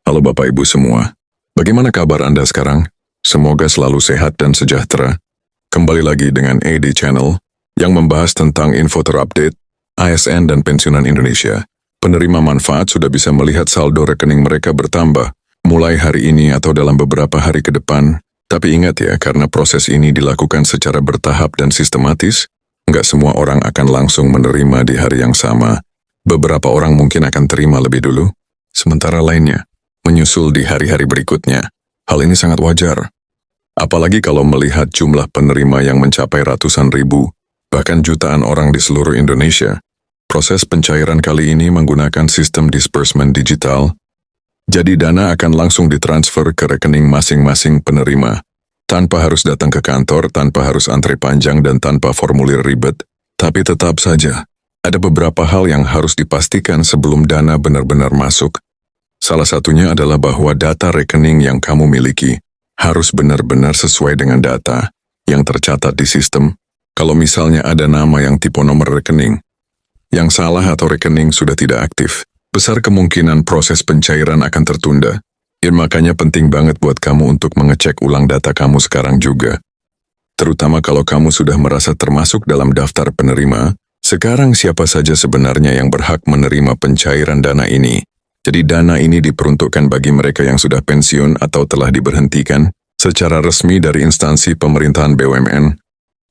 Halo Bapak Ibu semua, bagaimana kabar Anda sekarang? Semoga selalu sehat dan sejahtera. Kembali lagi dengan AD Channel yang membahas tentang info terupdate ASN dan pensiunan Indonesia. Penerima manfaat sudah bisa melihat saldo rekening mereka bertambah mulai hari ini atau dalam beberapa hari ke depan. Tapi ingat ya, karena proses ini dilakukan secara bertahap dan sistematis, nggak semua orang akan langsung menerima di hari yang sama. Beberapa orang mungkin akan terima lebih dulu, sementara lainnya menyusul di hari-hari berikutnya. Hal ini sangat wajar. Apalagi kalau melihat jumlah penerima yang mencapai ratusan ribu, bahkan jutaan orang di seluruh Indonesia. Proses pencairan kali ini menggunakan sistem disbursement digital, jadi dana akan langsung ditransfer ke rekening masing-masing penerima, tanpa harus datang ke kantor, tanpa harus antre panjang dan tanpa formulir ribet. Tapi tetap saja, ada beberapa hal yang harus dipastikan sebelum dana benar-benar masuk. Salah satunya adalah bahwa data rekening yang kamu miliki harus benar-benar sesuai dengan data yang tercatat di sistem. Kalau misalnya ada nama yang tipe nomor rekening yang salah atau rekening sudah tidak aktif, besar kemungkinan proses pencairan akan tertunda. Makanya penting banget buat kamu untuk mengecek ulang data kamu sekarang juga. Terutama kalau kamu sudah merasa termasuk dalam daftar penerima, sekarang siapa saja sebenarnya yang berhak menerima pencairan dana ini. Jadi dana ini diperuntukkan bagi mereka yang sudah pensiun atau telah diberhentikan secara resmi dari instansi pemerintahan BUMN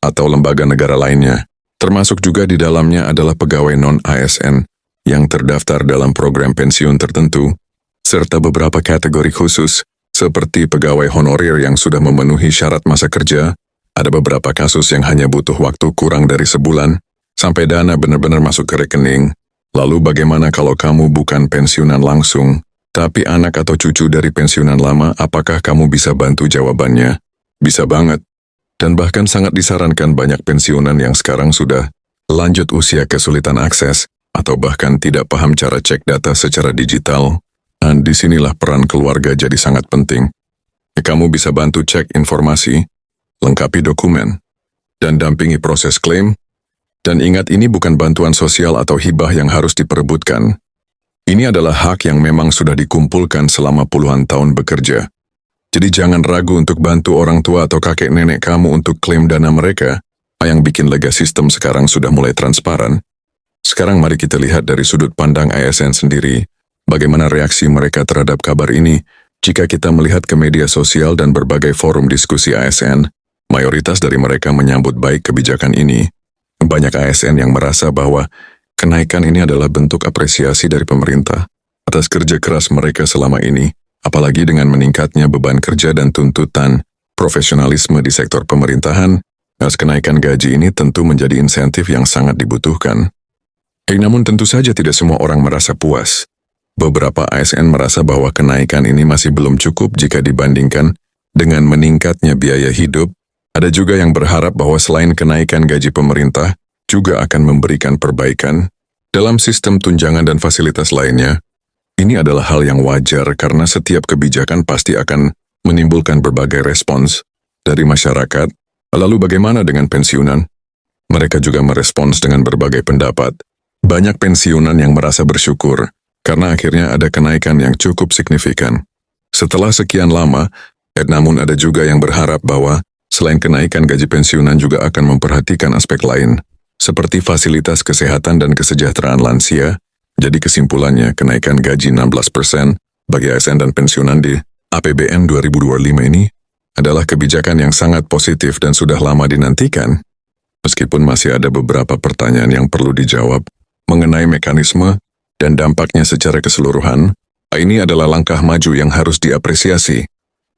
atau lembaga negara lainnya. Termasuk juga di dalamnya adalah pegawai non-ASN yang terdaftar dalam program pensiun tertentu, serta beberapa kategori khusus seperti pegawai honorer yang sudah memenuhi syarat masa kerja. Ada beberapa kasus yang hanya butuh waktu kurang dari sebulan sampai dana benar-benar masuk ke rekening. Lalu bagaimana kalau kamu bukan pensiunan langsung, tapi anak atau cucu dari pensiunan lama, apakah kamu bisa bantu jawabannya? Bisa banget. Dan bahkan sangat disarankan banyak pensiunan yang sekarang sudah lanjut usia kesulitan akses, atau bahkan tidak paham cara cek data secara digital. Dan disinilah peran keluarga jadi sangat penting. Kamu bisa bantu cek informasi, lengkapi dokumen, dan dampingi proses klaim. Dan ingat, ini bukan bantuan sosial atau hibah yang harus diperebutkan. Ini adalah hak yang memang sudah dikumpulkan selama puluhan tahun bekerja. Jadi jangan ragu untuk bantu orang tua atau kakek nenek kamu untuk klaim dana mereka. Yang bikin lega sistem sekarang sudah mulai transparan. Sekarang mari kita lihat dari sudut pandang ASN sendiri, bagaimana reaksi mereka terhadap kabar ini. Jika kita melihat ke media sosial dan berbagai forum diskusi ASN, mayoritas dari mereka menyambut baik kebijakan ini. Banyak ASN yang merasa bahwa kenaikan ini adalah bentuk apresiasi dari pemerintah atas kerja keras mereka selama ini. Apalagi dengan meningkatnya beban kerja dan tuntutan profesionalisme di sektor pemerintahan, kenaikan gaji ini tentu menjadi insentif yang sangat dibutuhkan. Namun tentu saja tidak semua orang merasa puas. Beberapa ASN merasa bahwa kenaikan ini masih belum cukup jika dibandingkan dengan meningkatnya biaya hidup. Ada juga yang berharap bahwa selain kenaikan gaji pemerintah, juga akan memberikan perbaikan dalam sistem tunjangan dan fasilitas lainnya. Ini adalah hal yang wajar karena setiap kebijakan pasti akan menimbulkan berbagai respons dari masyarakat. Lalu bagaimana dengan pensiunan? Mereka juga merespons dengan berbagai pendapat. Banyak pensiunan yang merasa bersyukur karena akhirnya ada kenaikan yang cukup signifikan. Setelah sekian lama, namun ada juga yang berharap bahwa selain kenaikan gaji pensiunan juga akan memperhatikan aspek lain, seperti fasilitas kesehatan dan kesejahteraan lansia. Jadi kesimpulannya, kenaikan gaji 16% bagi ASN dan pensiunan di APBN 2025 ini adalah kebijakan yang sangat positif dan sudah lama dinantikan. Meskipun masih ada beberapa pertanyaan yang perlu dijawab mengenai mekanisme dan dampaknya secara keseluruhan, ini adalah langkah maju yang harus diapresiasi.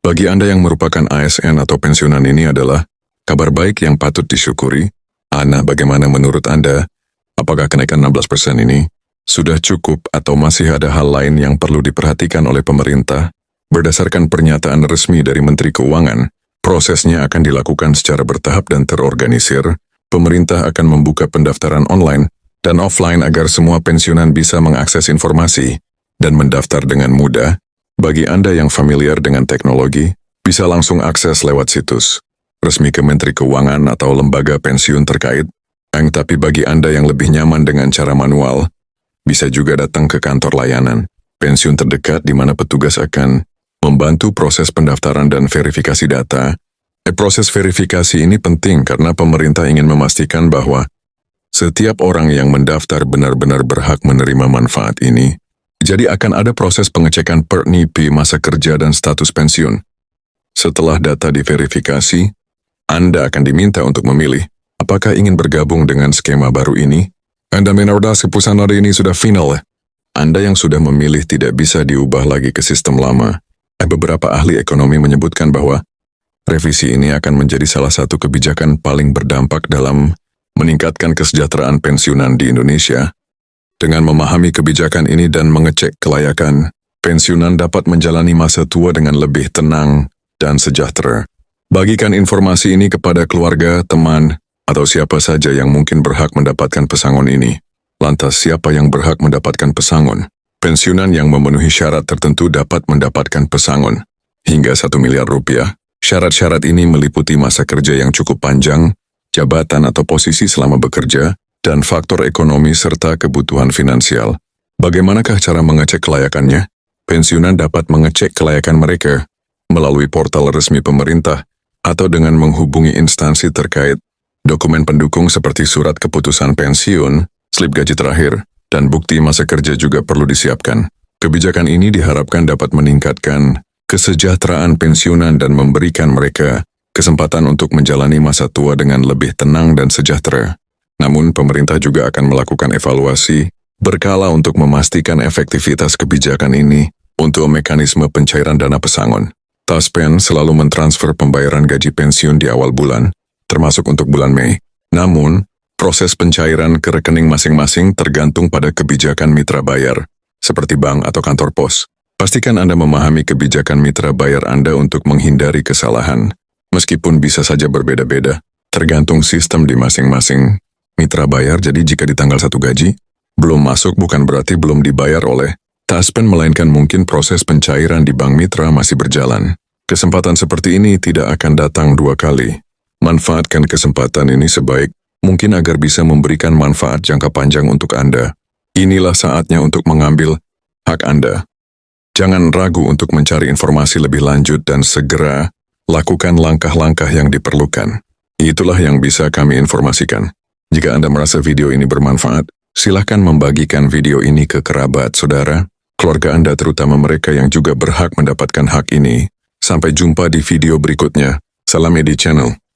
Bagi Anda yang merupakan ASN atau pensiunan, ini adalah kabar baik yang patut disyukuri. Bagaimana menurut Anda? Apakah kenaikan 16% ini sudah cukup atau masih ada hal lain yang perlu diperhatikan oleh pemerintah? Berdasarkan pernyataan resmi dari Menteri Keuangan, prosesnya akan dilakukan secara bertahap dan terorganisir. Pemerintah akan membuka pendaftaran online dan offline agar semua pensiunan bisa mengakses informasi dan mendaftar dengan mudah. Bagi Anda yang familiar dengan teknologi, bisa langsung akses lewat situs resmi Kementerian Keuangan atau lembaga pensiun terkait. Tapi bagi Anda yang lebih nyaman dengan cara manual, bisa juga datang ke kantor layanan pensiun terdekat di mana petugas akan membantu proses pendaftaran dan verifikasi data. Proses verifikasi ini penting karena pemerintah ingin memastikan bahwa setiap orang yang mendaftar benar-benar berhak menerima manfaat ini. Jadi akan ada proses pengecekan per NIP, masa kerja dan status pensiun. Setelah data diverifikasi, Anda akan diminta untuk memilih apakah ingin bergabung dengan skema baru ini. Anda menordas keputusan hari ini sudah final. Anda yang sudah memilih tidak bisa diubah lagi ke sistem lama. Beberapa ahli ekonomi menyebutkan bahwa revisi ini akan menjadi salah satu kebijakan paling berdampak dalam meningkatkan kesejahteraan pensiunan di Indonesia. Dengan memahami kebijakan ini dan mengecek kelayakan, pensiunan dapat menjalani masa tua dengan lebih tenang dan sejahtera. Bagikan informasi ini kepada keluarga, teman, atau siapa saja yang mungkin berhak mendapatkan pesangon ini. Lantas siapa yang berhak mendapatkan pesangon? Pensiunan yang memenuhi syarat tertentu dapat mendapatkan pesangon hingga 1 miliar rupiah. Syarat-syarat ini meliputi masa kerja yang cukup panjang, jabatan atau posisi selama bekerja, dan faktor ekonomi serta kebutuhan finansial. Bagaimanakah cara mengecek kelayakannya? Pensiunan dapat mengecek kelayakan mereka melalui portal resmi pemerintah atau dengan menghubungi instansi terkait. Dokumen pendukung seperti surat keputusan pensiun, slip gaji terakhir, dan bukti masa kerja juga perlu disiapkan. Kebijakan ini diharapkan dapat meningkatkan kesejahteraan pensiunan dan memberikan mereka kesempatan untuk menjalani masa tua dengan lebih tenang dan sejahtera. Namun, pemerintah juga akan melakukan evaluasi berkala untuk memastikan efektivitas kebijakan ini untuk mekanisme pencairan dana pesangon. Taspen selalu mentransfer pembayaran gaji pensiun di awal bulan, termasuk untuk bulan Mei. Namun, proses pencairan ke rekening masing-masing tergantung pada kebijakan mitra bayar, seperti bank atau kantor pos. Pastikan Anda memahami kebijakan mitra bayar Anda untuk menghindari kesalahan, meskipun bisa saja berbeda-beda, tergantung sistem di masing-masing mitra bayar. Jadi jika di tanggal 1 gaji, belum masuk bukan berarti belum dibayar oleh Taspen, melainkan mungkin proses pencairan di bank mitra masih berjalan. Kesempatan seperti ini tidak akan datang 2 kali. Manfaatkan kesempatan ini sebaik mungkin agar bisa memberikan manfaat jangka panjang untuk Anda. Inilah saatnya untuk mengambil hak Anda. Jangan ragu untuk mencari informasi lebih lanjut dan segera lakukan langkah-langkah yang diperlukan. Itulah yang bisa kami informasikan. Jika Anda merasa video ini bermanfaat, silakan membagikan video ini ke kerabat, saudara, keluarga Anda, terutama mereka yang juga berhak mendapatkan hak ini. Sampai jumpa di video berikutnya. Salam Edi Channel.